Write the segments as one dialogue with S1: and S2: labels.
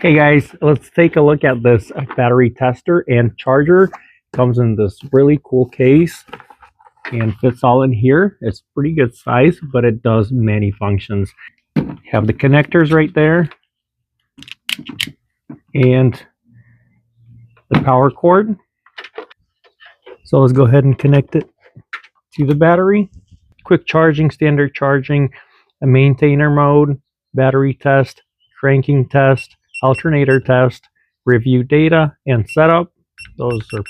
S1: Hey guys, let's take a look at this battery tester and charger. Comes in this really cool case and fits all in here. It's pretty good size, but it does many functions. Have the connectors right there and the power cord. So let's go ahead and connect it to the battery. Quick charging, standard charging, a maintainer mode, battery test, cranking test, alternator test, review data, and setup. Those are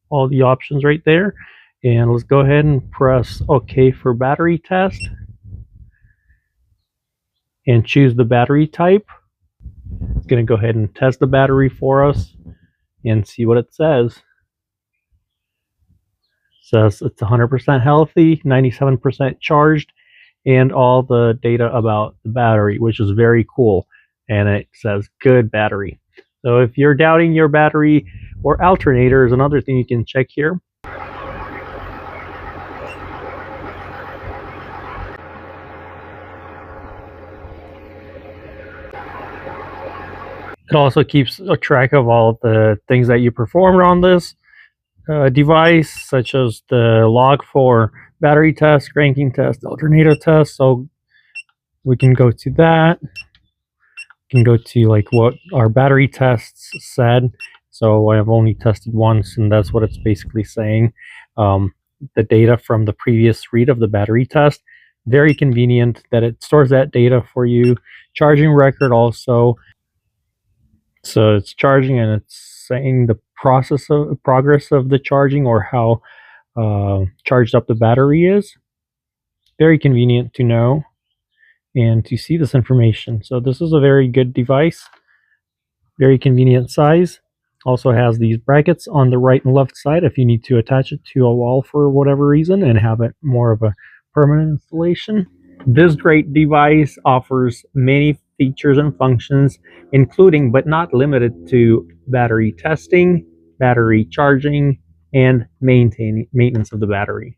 S1: all the options right there. And let's go ahead and press OK for battery test and choose the battery type. It's going to go ahead and test the battery for us and see what it says. It says it's 100% healthy, 97% charged, and all the data about the battery, which is very cool. And it says good battery. So if you're doubting your battery or alternator is another thing you can check here. It also keeps a track of all the things that you performed on this device, such as the log for battery test, cranking test, alternator test. So we can go to that. We can go to like what our battery tests said. So I have only tested once, and that's what it's basically saying. The data from the previous read of the battery test. Very convenient that it stores that data for you. Charging record also. So it's charging and it's saying the progress of the charging or how charged up the battery is. Very convenient to know and to see this information. So this is a very good device. Very convenient size. Also has these brackets on the right and left side if you need to attach it to a wall for whatever reason and have it more of a permanent installation. This great device offers many features and functions, including but not limited to battery testing, battery charging, and maintenance of the battery.